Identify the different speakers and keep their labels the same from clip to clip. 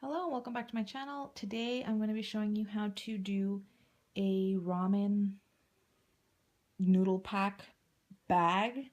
Speaker 1: Hello and welcome back to my channel. Today I'm going to be showing you how to do a ramen noodle pack bag.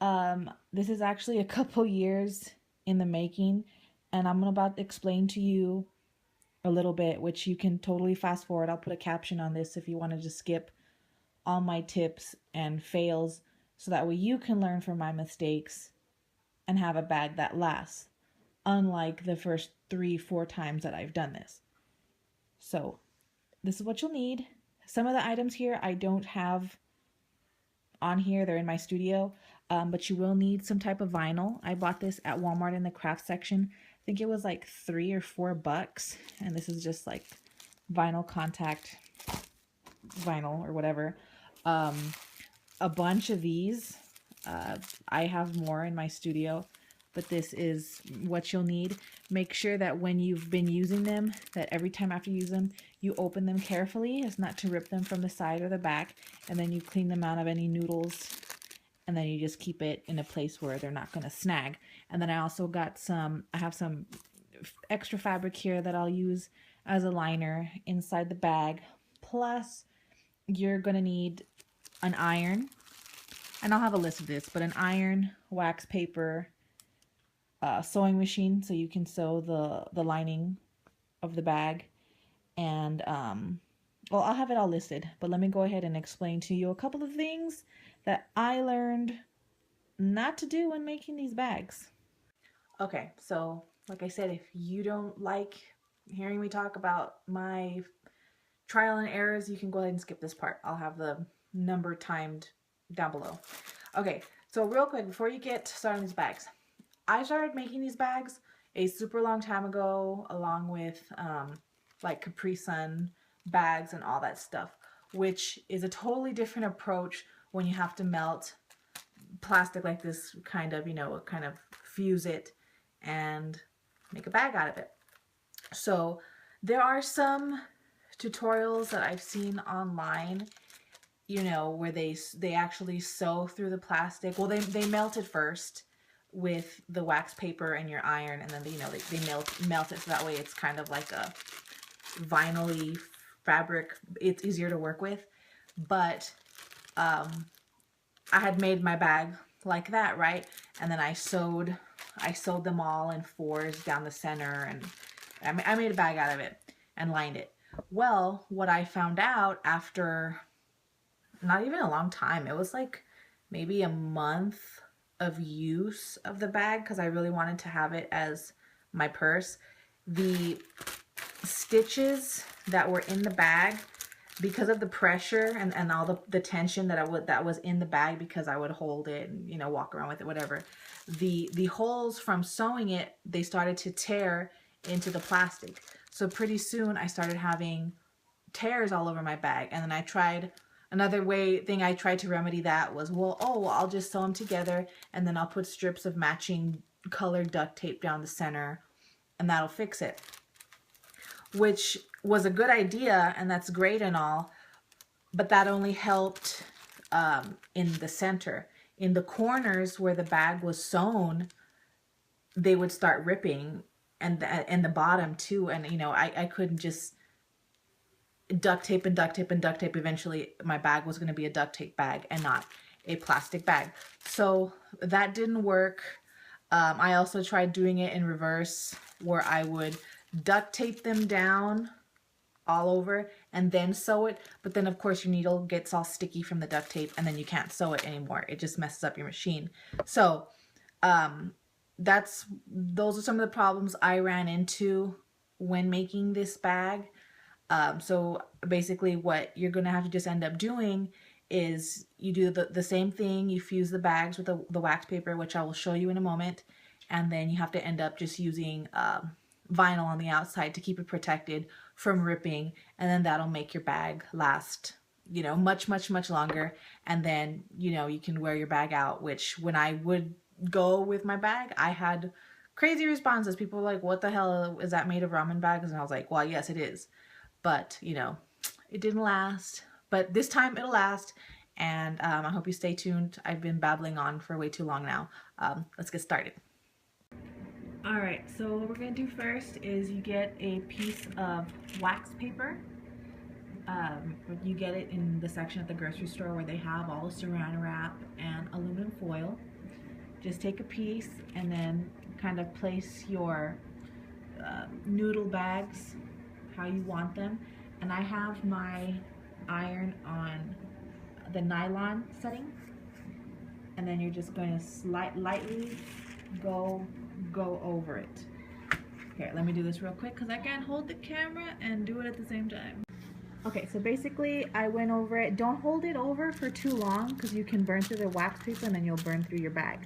Speaker 1: This is actually a couple years in the making, and I'm about to explain to you a little bit, which you can totally fast forward. I'll put a caption on this if you want to just skip all my tips and fails, so that way you can learn from my mistakes and have a bag that lasts, unlike the first 3-4 times that I've done this. So this is what you'll need. Some of the items here I don't have on here. They're in my studio. But you will need some type of vinyl. I bought this at Walmart in the craft section. I think it was like $3 or $4. And this is just like vinyl contact vinyl or whatever. A bunch of these. I have more in my studio, but this is what you'll need. Make sure that when you've been using them, that every time after you use them, you open them carefully as not to rip them from the side or the back, and then you clean them out of any noodles, and then you just keep it in a place where they're not going to snag. And then I also got I have some extra fabric here that I'll use as a liner inside the bag. Plus, you're going to need an iron, and I'll have a list of this, but an iron, wax paper, sewing machine so you can sew the lining of the bag, and well, I'll have it all listed, but let me go ahead and explain to you a couple of things that I learned not to do when making these bags. Okay, so like I said, if you don't like hearing me talk about my trial and errors, you can go ahead and skip this part. I'll have the number timed down below. Okay, so real quick, before you get started on these bags, I started making these bags a super long time ago, along with like Capri Sun bags and all that stuff, which is a totally different approach when you have to melt plastic like this, kind of fuse it and make a bag out of it. So there are some tutorials that I've seen online, where they actually sew through the plastic. Well, they melt it first with the wax paper and your iron, and then they melt it so that way it's kind of like a vinyl-y fabric. It's easier to work with. But I had made my bag like that, right? And then I sewed them all in 4s down the center, and I made a bag out of it and lined it. Well, what I found out after not even a long time, it was like maybe a month of use of the bag, because I really wanted to have it as my purse. The stitches that were in the bag, because of the pressure and all the tension that was in the bag, because I would hold it and walk around with it, whatever, the holes from sewing it, they started to tear into the plastic. So pretty soon I started having tears all over my bag. And then I tried another thing I tried to remedy that was, well, I'll just sew them together, and then I'll put strips of matching colored duct tape down the center, and that'll fix it. Which was a good idea, and that's great and all, but that only helped in the center. In the corners where the bag was sewn, they would start ripping, and the bottom too, and I couldn't just duct tape and duct tape and duct tape. Eventually my bag was going to be a duct tape bag and not a plastic bag. So that didn't work. I also tried doing it in reverse, where I would duct tape them down all over and then sew it. But then of course your needle gets all sticky from the duct tape, and then you can't sew it anymore. It just messes up your machine. So those are some of the problems I ran into when making this bag. So basically what you're going to have to just end up doing is you do the same thing. You fuse the bags with the wax paper, which I will show you in a moment. And then you have to end up just using vinyl on the outside to keep it protected from ripping. And then that'll make your bag last, much, much, much longer. And then, you can wear your bag out, which when I would go with my bag, I had crazy responses. People were like, what the hell, is that made of ramen bags? And I was like, well, yes, it is. But, it didn't last. But this time it'll last. And I hope you stay tuned. I've been babbling on for way too long now. Let's get started. Alright, so what we're going to do first is you get a piece of wax paper. You get it in the section at the grocery store where they have all the saran wrap and aluminum foil. Just take a piece and then kind of place your noodle bags how you want them. And I have my iron on the nylon setting, and then you're just going to lightly go over it. Here, let me do this real quick because I can't hold the camera and do it at the same time. Okay, so basically I went over it. Don't hold it over for too long because you can burn through the wax paper and then you'll burn through your bag.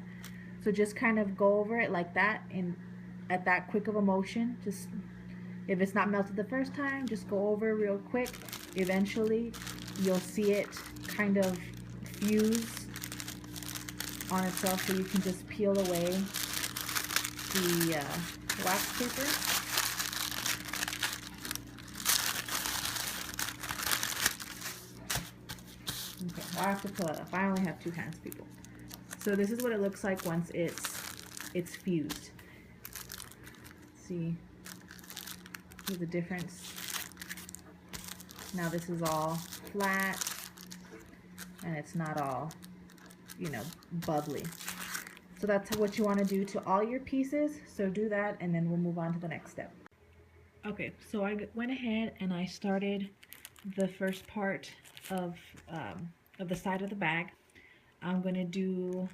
Speaker 1: So just kind of go over it like that, and at that quick of a motion. Just, if it's not melted the first time, just go over real quick. Eventually you'll see it kind of fuse on itself, so you can just peel away the wax paper. Okay, I have to pull it up. I only have 2 hands, people. So this is what it looks like once it's fused. See the difference. Now this is all flat and it's not all, you know, bubbly. So that's what you want to do to all your pieces. So do that and then we'll move on to the next step. Okay, so I went ahead and I started the first part of the side of the bag. I'm going to do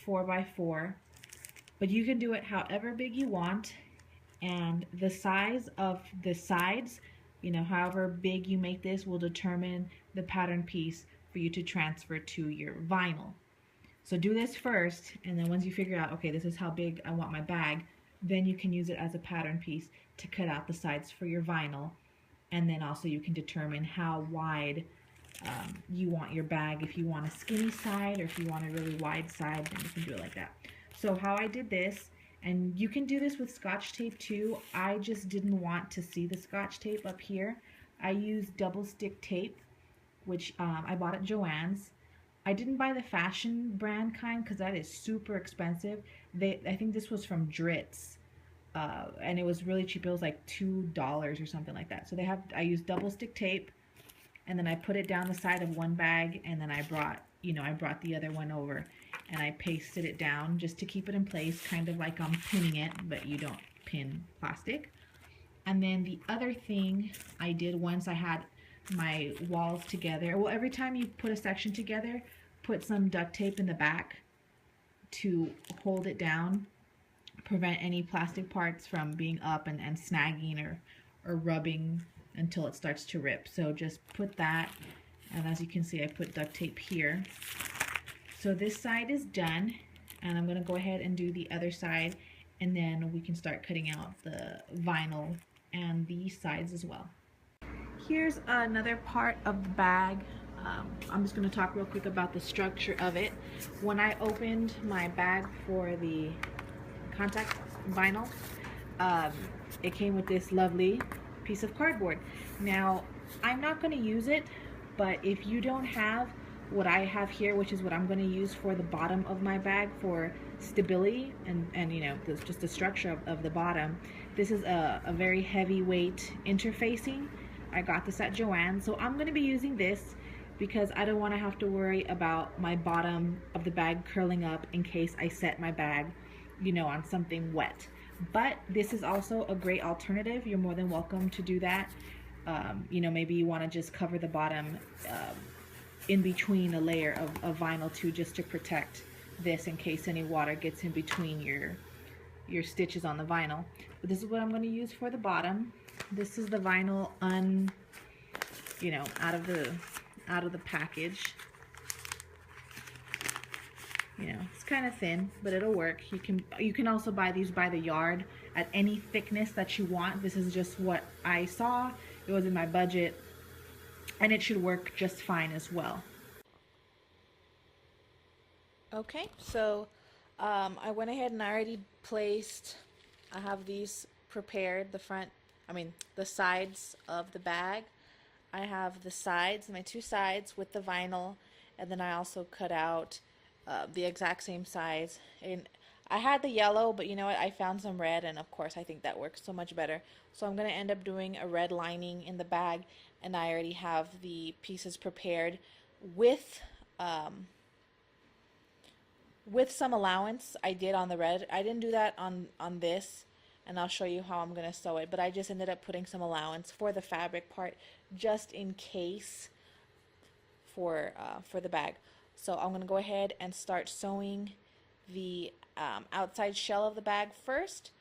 Speaker 1: 4 by 4, but you can do it however big you want, and the size of the sides, you know, however big you make this will determine the pattern piece for you to transfer to your vinyl. So do this first, and then once you figure out, okay, this is how big I want my bag, then you can use it as a pattern piece to cut out the sides for your vinyl, and then also you can determine how wide you want your bag. If you want a skinny side or if you want a really wide side, then you can do it like that. So how I did this, and you can do this with Scotch tape too. I just didn't want to see the Scotch tape up here. I used double stick tape, which I bought at Joann's. I didn't buy the fashion brand kind because that is super expensive. I think this was from Dritz, and it was really cheap. It was like $2 or something like that. So I used double stick tape, and then I put it down the side of one bag, and then I brought the other one over, and I pasted it down just to keep it in place, kind of like I'm pinning it, but you don't pin plastic. And then the other thing I did once I had my walls together, well, every time you put a section together, put some duct tape in the back to hold it down, prevent any plastic parts from being up and snagging or rubbing until it starts to rip. So just put that, and as you can see, I put duct tape here. So this side is done, and I'm going to go ahead and do the other side, and then we can start cutting out the vinyl and these sides as well. Here's another part of the bag. I'm just going to talk real quick about the structure of it. When I opened my bag for the contact vinyl, it came with this lovely piece of cardboard. Now, I'm not going to use it, but if you don't have what I have here, which is what I'm going to use for the bottom of my bag for stability and you know, just the structure of the bottom, this is a very heavyweight interfacing. I got this at Joann's, so I'm going to be using this because I don't want to have to worry about my bottom of the bag curling up in case I set my bag, you know, on something wet. But this is also a great alternative. You're more than welcome to do that. You know, maybe you want to just cover the bottom in between a layer of vinyl too, just to protect this in case any water gets in between your stitches on the vinyl. But this is what I'm going to use for the bottom. This is the vinyl you know, out of the package. You know, it's kind of thin, but it'll work. You can also buy these by the yard at any thickness that you want. This is just what I saw. It was in my budget, and it should work just fine as well. Okay, so I went ahead and I already placed, I have these prepared, the sides of the bag. I have the sides, my 2 sides with the vinyl, and then I also cut out the exact same size. And I had the yellow, but you know what? I found some red, and of course I think that works so much better. So I'm going to end up doing a red lining in the bag, and I already have the pieces prepared with um, with some allowance. I did on the red. I didn't do that on this, and I'll show you how I'm going to sew it, but I just ended up putting some allowance for the fabric part just in case for the bag. So I'm going to go ahead and start sewing the outside shell of the bag first,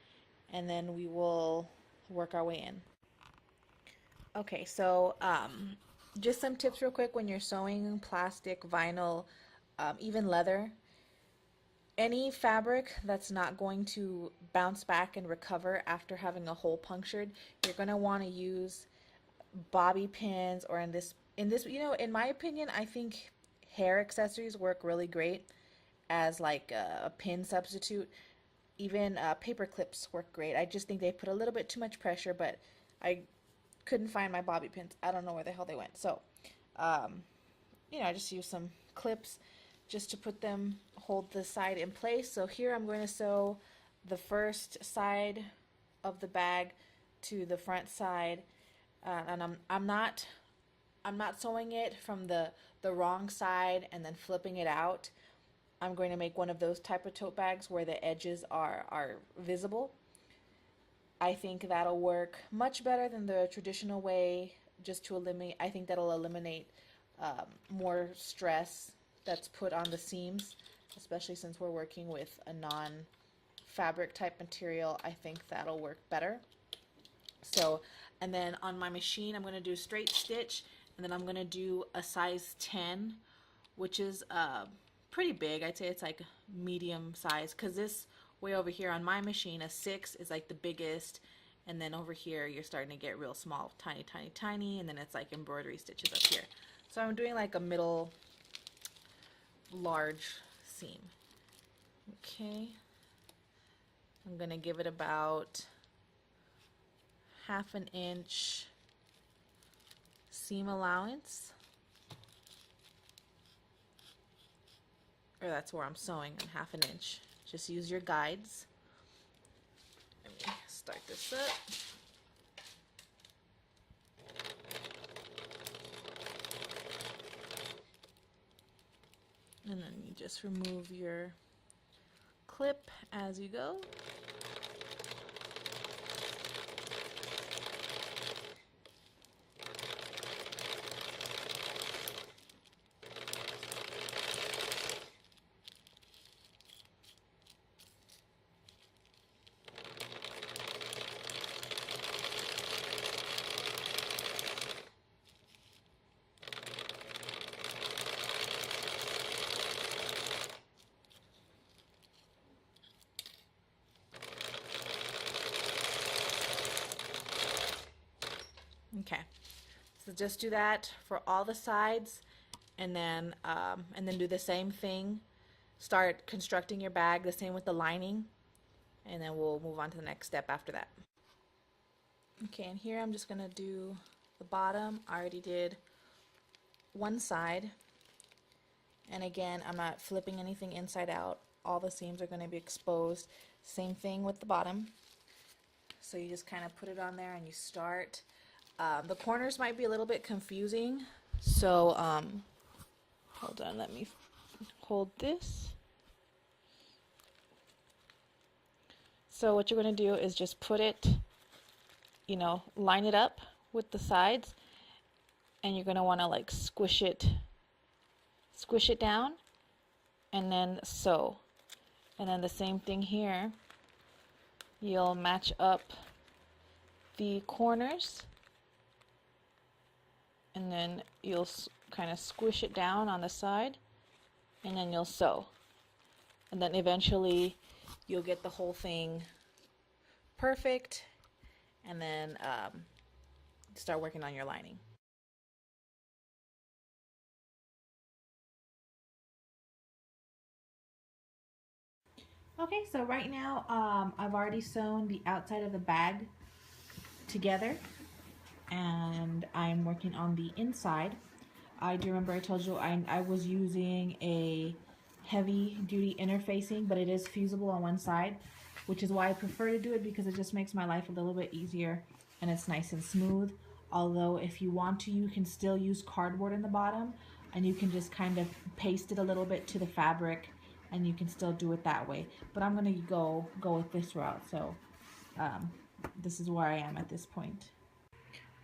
Speaker 1: and then we will work our way in. Okay, so just some tips real quick when you're sewing plastic, vinyl, even leather. Any fabric that's not going to bounce back and recover after having a hole punctured, you're going to want to use bobby pins, or in this, you know, in my opinion, I think hair accessories work really great as like a pin substitute. Even paper clips work great. I just think they put a little bit too much pressure, but I couldn't find my bobby pins. I don't know where the hell they went. So, you know, I just use some clips just to put them, hold the side in place. So here I'm going to sew the first side of the bag to the front side, and I'm not sewing it from the wrong side and then flipping it out. I'm going to make one of those type of tote bags where the edges are visible. I think that'll work much better than the traditional way, just to eliminate, I think that'll eliminate more stress that's put on the seams, especially since we're working with a non-fabric type material. I think that'll work better. So, and then on my machine, I'm going to do straight stitch, and then I'm going to do a size 10, which is pretty big. I'd say it's like medium size, because this way over here on my machine, a 6 is like the biggest, and then over here you're starting to get real small, tiny, tiny, tiny, and then it's like embroidery stitches up here. So I'm doing like a middle large seam. Okay, I'm gonna give it about 1/2 inch seam allowance, or that's where I'm sewing, on 1/2 inch. Just use your guides. Let me start this up. And then you just remove your clip as you go. Okay, so just do that for all the sides, and then do the same thing. Start constructing your bag the same with the lining, and then we'll move on to the next step after that. Okay, and here I'm just gonna do the bottom. I already did one side, and again, I'm not flipping anything inside out. All the seams are going to be exposed. Same thing with the bottom. So you just kind of put it on there and you start. The corners might be a little bit confusing, so hold on, let me hold this. So what you're going to do is just put it, you know, line it up with the sides, and you're going to want to like squish it down, and then sew. And then the same thing here, you'll match up the corners, and then you'll kind of squish it down on the side, and then you'll sew. And then eventually you'll get the whole thing perfect, and then start working on your lining. Okay, so right now I've already sewn the outside of the bag together, and I'm working on the inside. I do remember I told you I was using a heavy duty interfacing, but it is fusible on one side, which is why I prefer to do it, because it just makes my life a little bit easier and it's nice and smooth. Although if you want to, you can still use cardboard in the bottom and you can just kind of paste it a little bit to the fabric and you can still do it that way. But I'm gonna go with this route. So this is where I am at this point.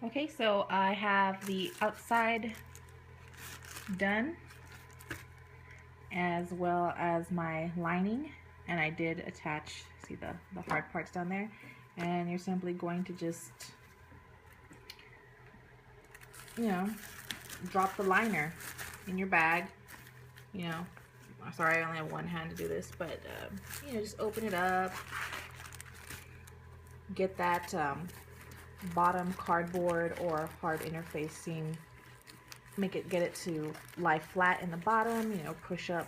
Speaker 1: Okay, so I have the outside done as well as my lining, and I did attach, see the hard parts down there, and you're simply going to just, you know, drop the liner in your bag. You know, sorry I only have one hand to do this, but you know, just open it up, get that bottom cardboard or hard interfacing, get it to lie flat in the bottom, you know, push up,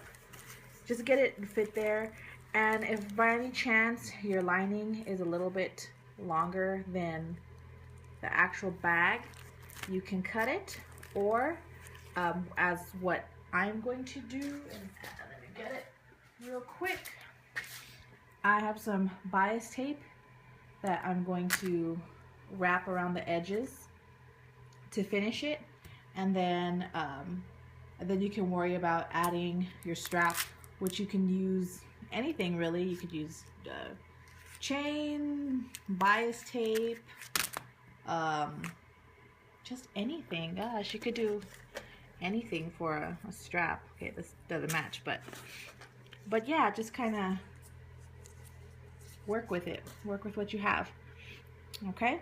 Speaker 1: just get it fit there. And if by any chance your lining is a little bit longer than the actual bag, you can cut it, or as what I'm going to do, and let me get it real quick, I have some bias tape that I'm going to wrap around the edges to finish it, and then you can worry about adding your strap, which you can use anything really. You could use chain, bias tape, just anything. Gosh, you could do anything for a strap. Okay, this doesn't match, but yeah, just kind of work with it. Work with what you have. Okay.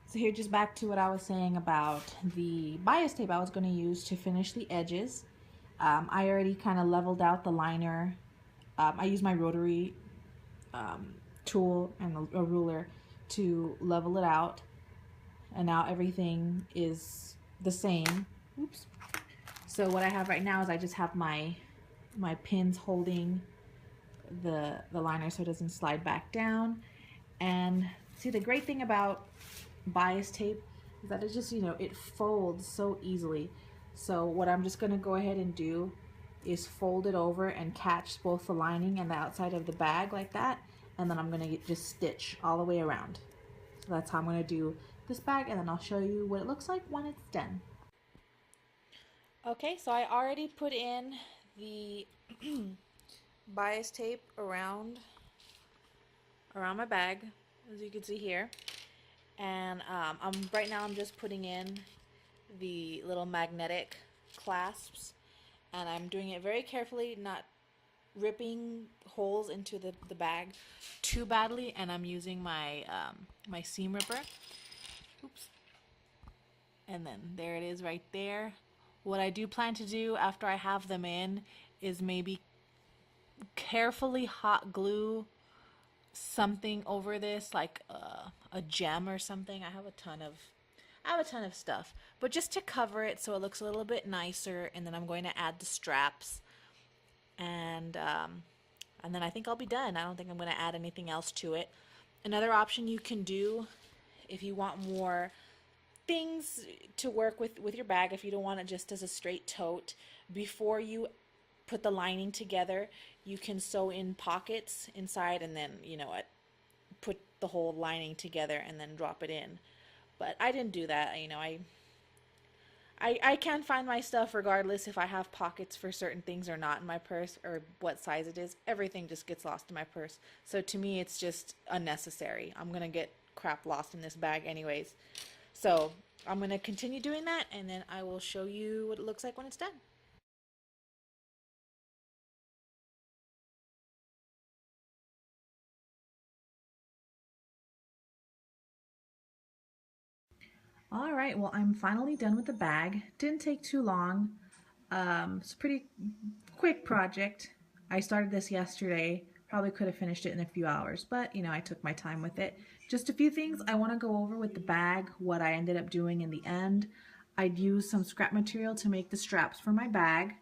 Speaker 1: So here, just back to what I was saying about the bias tape I was going to use to finish the edges. I already kind of leveled out the liner. I use my rotary tool and a ruler to level it out, and now everything is the same. Oops. So what I have right now is I just have my pins holding the liner so it doesn't slide back down. And see, the great thing about bias tape is that it just, you know, it folds so easily. So what I'm just going to go ahead and do is fold it over and catch both the lining and the outside of the bag like that, and then I'm going to just stitch all the way around. So that's how I'm going to do this bag, and then I'll show you what it looks like when it's done. Okay, so I already put in the bias tape around my bag, as you can see here. And right now I'm just putting in the little magnetic clasps, and I'm doing it very carefully, not ripping holes into the bag too badly. And I'm using my my seam ripper. Oops. And then there it is right there. What I do plan to do after I have them in is maybe carefully hot glue something over this, like a gem or something. I have a ton of stuff, but just to cover it so it looks a little bit nicer. And then I'm going to add the straps, and then I think I'll be done. I don't think I'm going to add anything else to it. Another option you can do, if you want more things to work with your bag, if you don't want it just as a straight tote, before you put the lining together, you can sew in pockets inside, and then, you know, put the whole lining together and then drop it in. But I didn't do that. You know, I can find my stuff regardless if I have pockets for certain things or not in my purse, or what size it is. Everything just gets lost in my purse. So to me, it's just unnecessary. I'm gonna get crap lost in this bag anyways. So I'm going to continue doing that, and then I will show you what it looks like when it's done. All right, well, I'm finally done with the bag. Didn't take too long. It's a pretty quick project. I started this yesterday. Probably could have finished it in a few hours, but you know, I took my time with it. Just a few things I want to go over with the bag, what I ended up doing in the end. I'd used some scrap material to make the straps for my bag.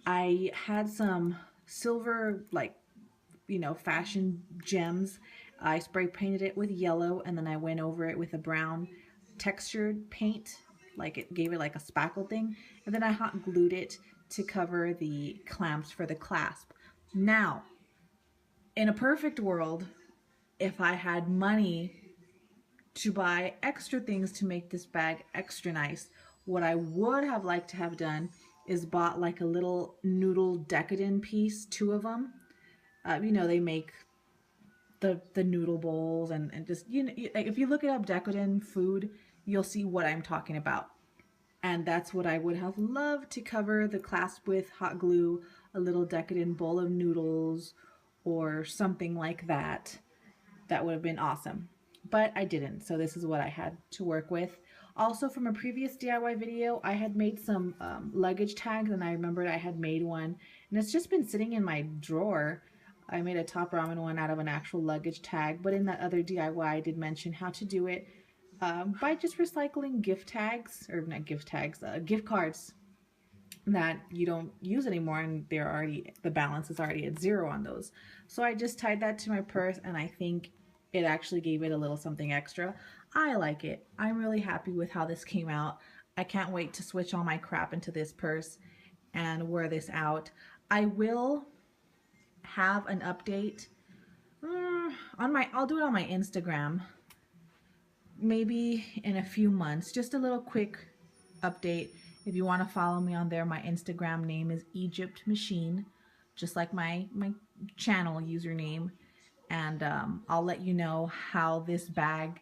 Speaker 1: I had some silver, like, you know, fashion gems. I spray painted it with yellow, and then I went over it with a brown textured paint, like it gave it like a spackle thing, and then I hot glued it to cover the clamps for the clasp. Now, in a perfect world, if I had money to buy extra things to make this bag extra nice, what I would have liked to have done is bought like a little Noodle Decadent piece, 2 of them. You know, they make the noodle bowls and just, you know, like if you look it up, Decadent food, you'll see what I'm talking about. And that's what I would have loved to cover the clasp with: hot glue, a little Decadent bowl of noodles, or something like that. That would have been awesome. But I didn't, so this is what I had to work with. Also, from a previous DIY video, I had made some luggage tags, and I remembered I had made one, and it's just been sitting in my drawer. I made a top ramen one out of an actual luggage tag, but in that other DIY, I did mention how to do it by just recycling gift tags, or not gift tags, gift cards that you don't use anymore, and they're already, the balance is already at 0 on those. So I just tied that to my purse, and I think it actually gave it a little something extra. I like it. I'm really happy with how this came out. I can't wait to switch all my crap into this purse and wear this out. I will have an update on my, I'll do it on my Instagram maybe in a few months. Just a little quick update. If you want to follow me on there, my Instagram name is Egypt Machine, just like my channel username. And I'll let you know how this bag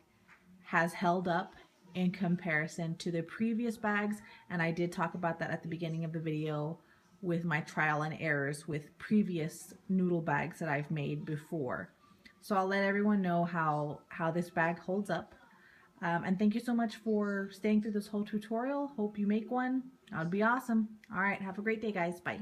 Speaker 1: has held up in comparison to the previous bags. And I did talk about that at the beginning of the video with my trial and errors with previous noodle bags that I've made before. So I'll let everyone know how this bag holds up. And thank you so much for staying through this whole tutorial. Hope you make one. That would be awesome. All right, have a great day, guys. Bye.